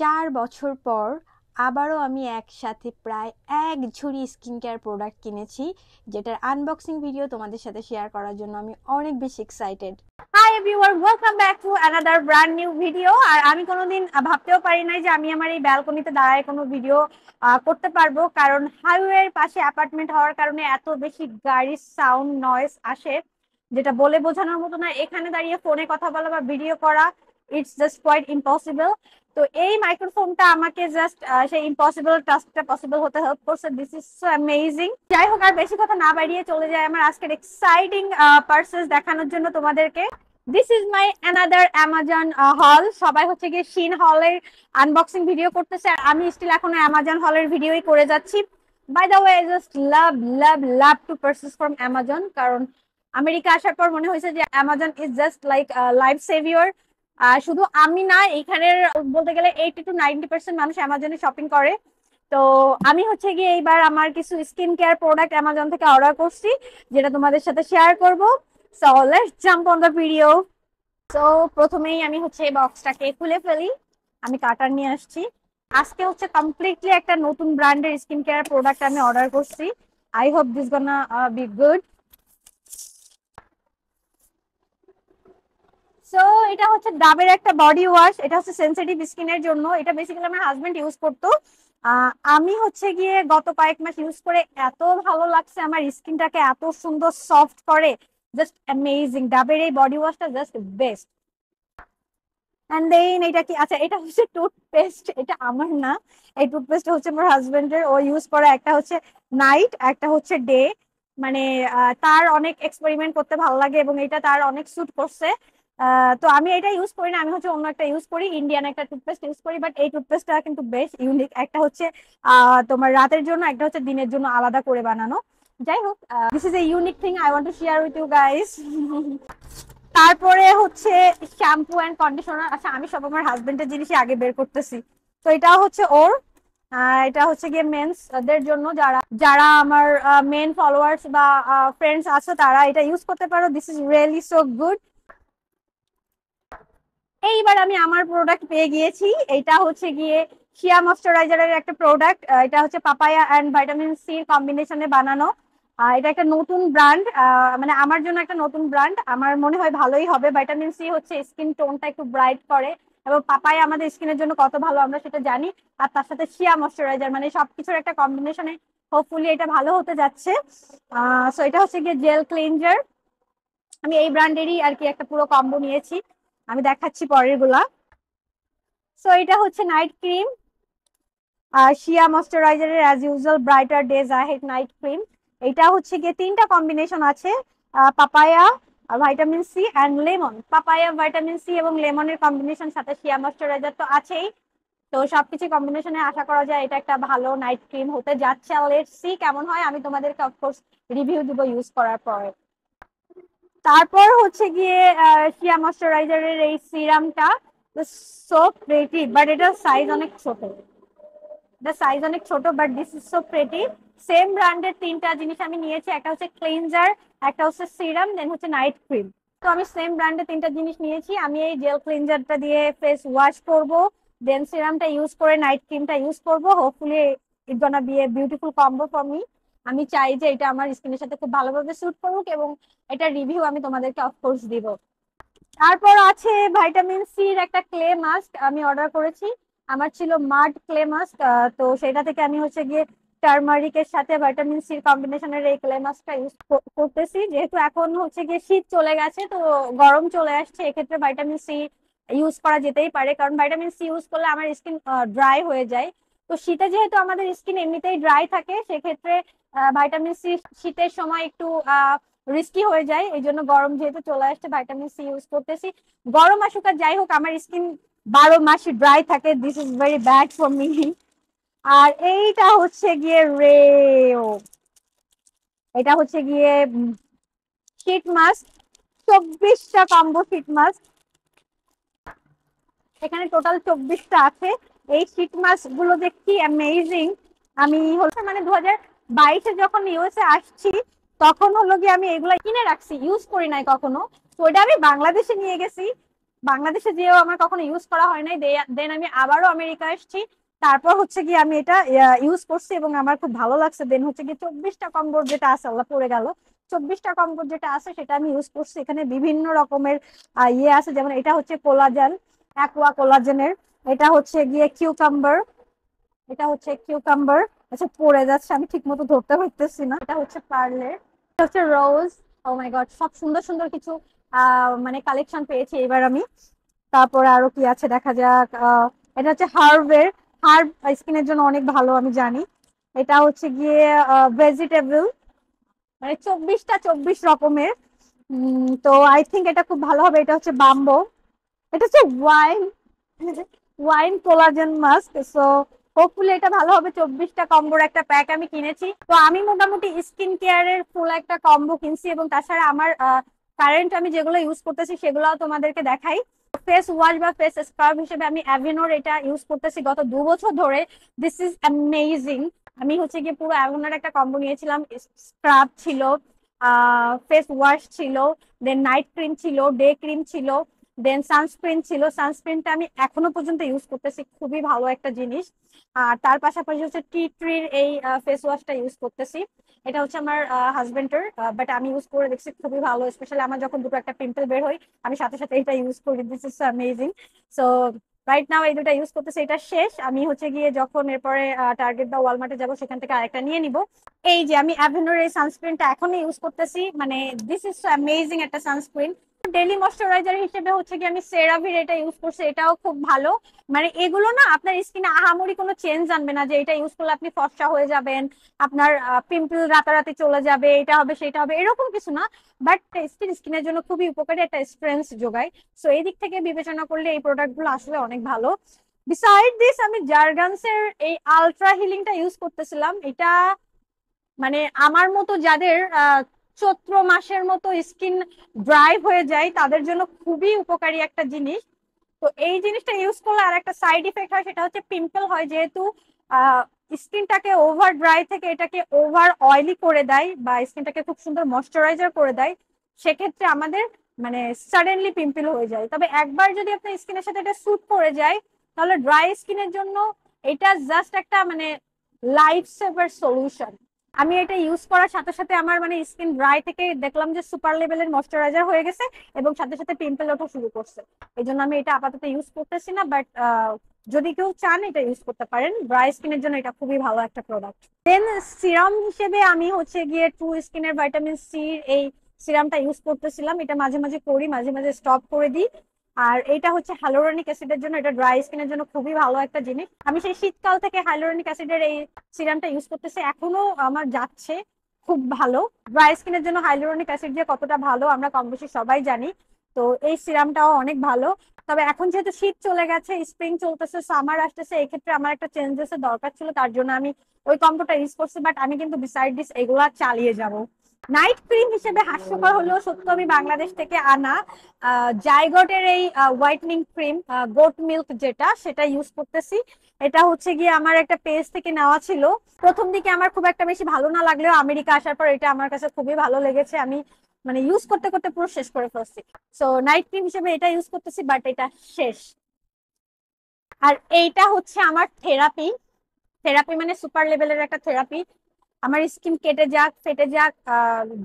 4 বছর পর আবারও আমি একসাথে প্রায় এক ঝুড়ি স্কিন কেয়ার প্রোডাক্ট কিনেছি, যেটার আনবক্সিং ভিডিও তোমাদের সাথে শেয়ার করার জন্য আমি অনেক বেশি excited. Hi everyone, welcome back to another brand new video. আর আমি কোনোদিন ভাবতেও পারি নাই যে আমি আমার এই ব্যালকনিতে দাঁড়ায় কোনো ভিডিও করতে পারবো, কারণ হাইওয়ের পাশে অ্যাপার্টমেন্ট হওয়ার কারণে এত বেশি গাড়ির সাউন্ড নয়েজ আসে যেটা বলে বোঝানোর মতো না। এখানে দাঁড়িয়ে ফোনে কথা বলা বা ভিডিও করা, ইটস জাস্ট কোয়াইট ইম্পসিবল। তো এই মাইক্রোফোনটা আমাকে জাস্ট সেই ইম্পসিবল টাস্কটা পসিবল হতে হেল্প করছে। This is so amazing. যাই হোক, আর বেশি কথা না বাড়িয়ে চলে যায় আমার আজকের এক্সাইটিং পার্সেস দেখানোর জন্য তোমাদেরকে। This is my another Amazon হল। সবাই হচ্ছে গিয়ে শিন হলের আনবক্সিং ভিডিও করতেছে, আর আমি স্টিল এখনো অ্যামাজন হলের ভিডিওই করে যাচ্ছি। By the way, I just love love love to purchase from Amazon, কারণ আমেরিকা আসার পর মনে হয়েছে যে Amazon is just like life saviour. শুধু আমি না, এখানের বলতে গেলে 80 to 90% মানুষ অ্যামাজনে শপিং করে। তো আমি হচ্ছে গিয়ে এইবার আমার কিছু স্কিন কেয়ার প্রোডাক্ট অ্যামাজন থেকে অর্ডার করছি, যেটা তোমাদের সাথে শেয়ার করব। So let's jump on the video. So প্রথমেই আমি হচ্ছে এই বক্সটাকে খুলে ফেলি। আমি কাটার নিয়ে আসছি। আজকে হচ্ছে কমপ্লিটলি একটা নতুন ব্র্যান্ডের স্কিন কেয়ার প্রোডাক্ট আমি অর্ডার করছি। I hope this gonna be good. So এটা হচ্ছে ডাবের একটা বডি ওয়াশ। এটা হচ্ছে সেনসিটিভ স্কিনের জন্য। এটা বেসিক্যালি আমার হাজবেন্ড ইউজ করতো। আমি হচ্ছে গিয়ে গত কয়েক মাস ইউজ করে এত ভালো লাগছে, আমার স্কিনটাকে এত সুন্দর সফট করে, জাস্ট অ্যামেজিং। ডাবের এই বডি ওয়াশটা জাস্ট বেস্ট। এন্ড দেন এটা কি, আচ্ছা এটা হচ্ছে টুথপেস্ট। এটা আমার না, এই টুথপেস্ট হচ্ছে আমার হাজবেন্ডের। ও ইউজ করে, একটা হচ্ছে নাইট, একটা হচ্ছে ডে। মানে তার অনেক এক্সপেরিমেন্ট করতে ভালো লাগে এবং এটা তার অনেক স্যুট করছে। তো আমি এটা ইউজ করি না, আমি হচ্ছে অন্য একটা ইউজ করি, ইন্ডিয়ান একটা টুথপেস্ট ইউজ করি। বাট এই টুথপেস্টটা কিন্তু বেশ ইউনিক। একটা হচ্ছে তোমার রাতের জন্য, একটা হচ্ছে দিনের জন্য আলাদা করে বানানো। যাই হোক, this is a unique thing I want to share with you guys. তারপরে হচ্ছে শ্যাম্পু এন্ড কন্ডিশনার। আচ্ছা, আমি সব আমার হাজবেন্ডের জিনিসই আগে বের করতেছি। তো এটা হচ্ছে ওর, এটা হচ্ছে গিয়ে মেন্স দের জন্য, যারা যারা আমার মেন ফলোয়ার্স বা ফ্রেন্ডস আছে তারা এটা ইউজ করতে পারো। This is really so good. এইবার আমি আমার প্রোডাক্ট পেয়ে গিয়েছি। এটা হচ্ছে গিয়ে শিয়া ময়শ্চারাইজারের একটা প্রোডাক্ট। এটা হচ্ছে পাপায়া এন্ড ভাইটামিন সি কম্বিনেশনে বানানো। এটা একটা নতুন ব্র্যান্ড, মানে আমার জন্য একটা নতুন ব্র্যান্ড। আমার মনে হয় ভালোই হবে। ভাইটামিন সি হচ্ছে স্কিন টোনটা একটু ব্রাইট করে, এবং পাপায়া আমাদের স্কিনের জন্য কত ভালো আমরা সেটা জানি। আর তার সাথে শিয়া ময়শ্চারাইজার, মানে সবকিছুর একটা কম্বিনেশনে হোপফুলি এটা ভালো হতে যাচ্ছে। সো এটা হচ্ছে গিয়ে জেল ক্লিনজার। আমি এই ব্র্যান্ডেরই আর কি একটা পুরো কম্বো নিয়েছি, আমি দেখাচ্ছি পরের গুলা। সো এটা হচ্ছে নাইট ক্রিম, শিয়া ময়শ্চারাইজারের as usual brighter days ahead night cream. এটা হচ্ছে গিয়ে 3টা কম্বিনেশন আছে, papaya, vitamin C and lemon. Papaya, vitamin C এবং লেমনের কম্বিনেশন, সাথে শিয়া ময়শ্চারাইজার তো আছেই। তো সবকিছু কম্বিনেশনে আশা করা যায় এটা একটা ভালো নাইট ক্রিম হতে যাচ্ছে। লেটস সি কেমন হয়, আমি তোমাদেরকে অফকোর্স রিভিউ দিব ইউজ করার পরে। তারপর হচ্ছে গিয়ে শিয়া ময়শ্চারাইজারের এই সিরামটা, সো প্রেটি, বাট এটার সাইজ অনেক ছোট। এটা সাইজ অনেক ছোট, but this is so pretty. Same ব্র্যান্ডের 3টা জিনিস আমি নিয়েছি, একটা হচ্ছে ক্লিনজার, একটা হচ্ছে সিরাম, দেন হচ্ছে নাইট ক্রিম। তো আমি সেম ব্র্যান্ডের 3টা জিনিস নিয়েছি। আমি এই জেল ক্লিনজারটা দিয়ে ফেস ওয়াশ করব, দেন সিরামটা ইউজ করে নাইট ক্রিমটা ইউজ করব। Hopefully it gonna B a beautiful combo for me. আমি চাই যে এটা আমার স্কিনের সাথে খুব ভালোভাবে স্যুট করুক, এবং এটা রিভিউ আমি তোমাদেরকে অফকোর্স দিব। তারপর আছে ভাইটামিন সির একটা ক্লে মাস্ক আমি অর্ডার করেছি। আমার ছিল মাড ক্লে মাস্ক, তো সেটা থেকে আমি হচ্ছে গিয়ে টার্মারিকের সাথে ভাইটামিন সির কম্বিনেশনের এই ক্লে মাস্কটা ইউজ করতেছি। যেহেতু এখন হচ্ছে গিয়ে শীত চলে গেছে, তো গরম চলে আসছে, এক্ষেত্রে ভাইটামিন সি ইউজ করা যেতেই পারে, কারণ ভাইটামিন সি ইউজ করলে আমার স্কিন ড্রাই হয়ে যায়। তো শীতে যেহেতু আমাদের স্কিন এমনিতেই ড্রাই থাকে, সেক্ষেত্রে ভাইটামিন সি শীতের সময় একটু রিস্কি হয়ে যায়। এই জন্য গরম যেহেতু চলে আসছে, ভাইটামিন সি ইউজ করতেছি। গরম আসুক আর যাই হোক, আমার স্কিন 12 মাসই ড্রাই থাকে। This is very bad for me. আর এইটা হচ্ছে গিয়ে রেও, এটা হচ্ছে গিয়ে শীত মাস্ক, 24টা কম্বো শীত মাস্ক। এখানে টোটাল 24টা আছে। এই শীত মাস্ক গুলো দেখছি অ্যামেজিং। আমি হচ্ছে মানে 2022-এ যখন ইউএসএ আসছি, তখন হলো গিয়ে আমি এগুলা কিনে রাখছি, ইউজ করি নাই কখনো। তো ওটা আমি বাংলাদেশে নিয়ে গেছি, বাংলাদেশে যেও আমার কখনো ইউজ করা হয় নাই, দেন আমি আবারও আমেরিকা এসেছি, তারপর হচ্ছে গিয়ে আমি এটা ইউজ করছি এবং আমার খুব ভালো লাগছে। দেন হচ্ছে গিয়ে 24টা কম্বোর যেটা আছে, আল্লাহ পড়ে গেল, 24টা কম্বোর যেটা আছে সেটা আমি ইউজ করছি। এখানে বিভিন্ন রকমের ইয়ে আছে, যেমন এটা হচ্ছে কোলাজেন, অ্যাকোয়া কোলাজেনের, এটা হচ্ছে গিয়ে কিউকাম্বার, এটা হচ্ছে কিউকাম্বার, আচ্ছা পড়ে যাচ্ছে, আমি ঠিক মতো ধরতে পারতেছি না। এটা হচ্ছে পার্লের, এটা হচ্ছে রোজ। ও মাই গড, সব সুন্দর সুন্দর কিছু মানে কালেকশন পেয়েছি এবার আমি। তারপরে আরো কি আছে দেখা যাক। এটা হচ্ছে হার্বের, হার্ব স্কিনের জন্য অনেক ভালো আমি জানি। এটা হচ্ছে গিয়ে ভেজিটেবল, মানে 24 রকমের। তো আই থিঙ্ক এটা খুব ভালো হবে। এটা হচ্ছে বাম্বো, এটা হচ্ছে wine, wine collagen mask. So hopefully এটা ভালো হবে। 24টা কম্বোর একটা প্যাক আমি কিনেছি। তো আমি মোটামুটি স্কিন কেয়ারের ফুল একটা কম্বো কিনছি, এবং তাছাড়া আমার কারেন্ট আমি যেগুলো ইউজ করতেছি সেগুলোও তোমাদেরকে দেখাই। ফেস ওয়াশ বা ফেস স্ক্রাব হিসেবে আমি অ্যাভেনোর এটা ইউজ করতেছি গত 2 বছর ধরে। This is amazing. আমি হচ্ছে গিয়ে পুরো অ্যাভেনোর একটা কম্বো নিয়েছিলাম। স্ক্রাব ছিল, ফেস ওয়াশ ছিল, দেন নাইট ক্রিম ছিল, ডে ক্রিম ছিল, দেন সানস্ক্রিন ছিল। সানস্ক্রিনটা আমি এখনো পর্যন্ত ইউজ করতেছি, খুবই ভালো একটা জিনিস। আর তার পাশাপাশি হচ্ছে টি ট্রির এই ফেস ওয়াশটা ইউজ করতেছি। এটা হচ্ছে আমার হাজবেন্ডের, বাট আমি ইউজ করে দেখছি খুবই ভালো। স্পেশালি আমার যখন দুটো একটা পিম্পল বের হয়, আমি সাথে সাথে এটা ইউজ করি। This is amazing. So right now এই দুটা ইউজ করতেছি, এটা শেষ। আমি হচ্ছে গিয়ে যখন এরপরে টার্গেট বা ওয়ালমার্টে যাবো, সেখান থেকে আরেকটা নিয়ে নিব। এই যে আমি অ্যাভেনোর এই সানস্ক্রিনটা এখনই ইউজ করতেছি, মানে দিস ইজ অ্যামেজিং একটা সানস্ক্রিন। ডেইলি ময়শ্চারাইজার হিসেবে হচ্ছে কি আমি সেরাভির এটা ইউজ করছি, এটাও খুব ভালো। মানে এগুলো না আপনার স্কিনে আহামরি কোনো চেঞ্জ আনবে না, যে এটা ইউজ করলে আপনি ফর্সা হয়ে যাবেন, আপনার পিম্পল রাতারাতি চলে যাবে, এটা হবে সেটা হবে, এরকম কিছু না। বাট স্কিনের জন্য খুবই উপকারী, একটা স্ট্রেংথ যোগায়। সো এই দিক থেকে বিবেচনা করলে এই প্রোডাক্ট গুলো আসলে অনেক ভালো। বিসাইড দিস আমি জার্গানসের এই আলট্রা হিলিংটা ইউজ করতেছিলাম। এটা মানে আমার মতো যাদের চৈত্র মাসের মতো স্কিন ড্রাই হয়ে যায় তাদের জন্য খুবই উপকারী একটা জিনিস। তো এই জিনিসটা ইউজ করলে আর একটা সাইড ইফেক্ট হয়, সেটা হচ্ছে পিম্পল হয়। যেহেতু স্কিনটাকে ওভার ড্রাই থেকে এটাকে ওভার অয়েলি করে দেয়, বা স্কিনটাকে খুব সুন্দর ময়শ্চারাইজার করে দেয়, সেক্ষেত্রে আমাদের মানে সাডেনলি পিম্পল হয়ে যায়। তবে একবার যদি আপনার স্কিনের সাথে এটা স্যুট করে যায়, তাহলে ড্রাই স্কিনের জন্য এটা জাস্ট একটা মানে লাইফ সেভার সলিউশন। আমি এটা ইউজ করার সাথে সাথে আমার মানে স্কিন ড্রাই থেকে দেখলাম যে সুপার লেভেলের ময়শ্চারাইজার হয়ে গেছে, এবং সাথে সাথে পিম্পল ওঠা শুরু করছে। এই জন্য আমি এটা আপাতত ইউজ করতেছি না, বাট যদি কেউ চান এটা ইউজ করতে পারেন। ড্রাই স্কিনের জন্য এটা খুবই ভালো একটা প্রোডাক্ট। দেন সিরাম হিসেবে আমি হচ্ছে গিয়ে ট্রু স্কিনের ভাইটামিন সি এই সিরামটা ইউজ করতেছিলাম। এটা মাঝে মাঝে করি, মাঝে মাঝে স্টপ করে দিই। আর এটা হচ্ছে হাইলোরনিক অ্যাসিডের জন্য, এটা ড্রাই স্কিনের জন্য খুবই ভালো একটা জিনিস। আমি সেই শীতকাল থেকে হাইলোরনিক অ্যাসিডের এই সিরামটা ইউজ করতেছি, এখনো আমার যাচ্ছে খুব ভালো। ড্রাই স্কিনের জন্য হাইলোরনিক অ্যাসিড যে কতটা ভালো আমরা কম বেশি সবাই জানি। তো এই সিরামটাও অনেক ভালো। তবে এখন যেহেতু শীত চলে গেছে, স্প্রিং চলতেছে, সামার আসতেছে, এই ক্ষেত্রে আমার একটা চেঞ্জেস এর দরকার ছিল, তার জন্য আমি ওই কম্বোটা ইউজ করছি। বাট আমি কিন্তু বিসাইড দিস এগুলা চালিয়ে যাব। নাইট ক্রিম হিসেবে হাস্যকর হলেও সত্য, আমি বাংলাদেশ থেকে আনা জাইগটের এই হোয়াইটনিং ক্রিম, গোট মিল্ক যেটা, সেটা ইউজ করতেছি। এটা হচ্ছে গিয়ে আমার একটা পেজ থেকে নেওয়া ছিল। প্রথম দিকে আমার খুব একটা বেশি ভালো না লাগলেও আমেরিকা আসার পর এটা আমার কাছে খুবই ভালো লেগেছে। আমি মানে ইউজ করতে করতে পুরো শেষ করে ফেলছি। সো নাইট ক্রিম হিসেবে এটা ইউজ করতেছি, বাট এটা শেষ। আর এইটা হচ্ছে আমার থেরাপি। থেরাপি মানে সুপার লেভেলের একটা থেরাপি। আমার স্কিন কেটে যাক, ফেটে যাক,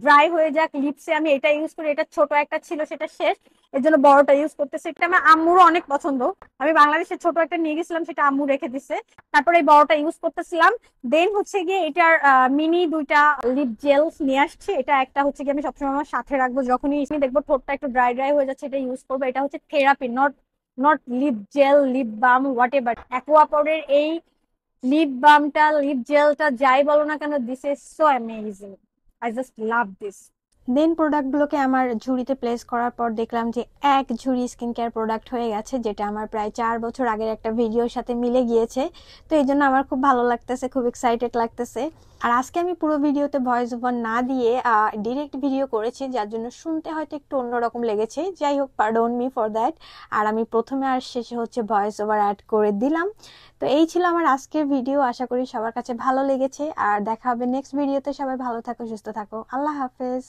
ড্রাই হয়ে যাক, লিপসে আমি এটা ইউজ করি। এটা ছোট একটা ছিল, সেটা শেষ, এর জন্য বড়টা ইউজ করতেছি। এটা আমার আম্মুরও অনেক পছন্দ। আমি বাংলাদেশে ছোট একটা নিয়ে গেছিলাম, সেটা আম্মু রেখে দিছে। তারপরে এই বড়টা ইউজ করতেছিলাম। দেন হচ্ছে গিয়ে এটার মিনি দুইটা লিপ জেলস নিয়ে আসছি। এটা একটা হচ্ছে গিয়ে আমি সবসময় আমার সাথে রাখবো, যখনই দেখবো ঠোঁটটা একটু ড্রাই ড্রাই হয়ে যাচ্ছে, এটা ইউজ করবো। এটা হচ্ছে therapy, not not lip gel, lip balm, whatever. অ্যাকোয়াপোর্ডের এই লিপ বামটা, লিপ জেলটা, যাই বলো না কেন, this is so amazing. I just love this. Then প্রোডাক্টগুলোকে আমার ঝুড়িতে প্লেস করার পর দেখলাম যে এক ঝুড়ি স্কিন কেয়ার প্রোডাক্ট হয়ে গেছে, যেটা আমার প্রায় 4 বছর আগের একটা ভিডিওর সাথে মিলে গিয়েছে। তো এই জন্য আমার খুব ভালো লাগতেছে, খুব এক্সাইটেড লাগতেছে। আর আজকে আমি পুরো ভিডিওতে ভয়েস ওভার না দিয়ে ডিরেক্ট ভিডিও করেছি, যার জন্য শুনতে হয়তো একটু অন্যরকম লেগেছে। যাই হোক, পারডন মি ফর দ্যাট। আর আমি প্রথমে আর শেষে হচ্ছে ভয়েস ওভার অ্যাড করে দিলাম। তো এই ছিল আমার আজকের ভিডিও। আশা করি সবার কাছে ভালো লেগেছে। আর দেখা হবে নেক্সট ভিডিওতে। সবাই ভালো থাকো, সুস্থ থাকো। আল্লাহ হাফেজ।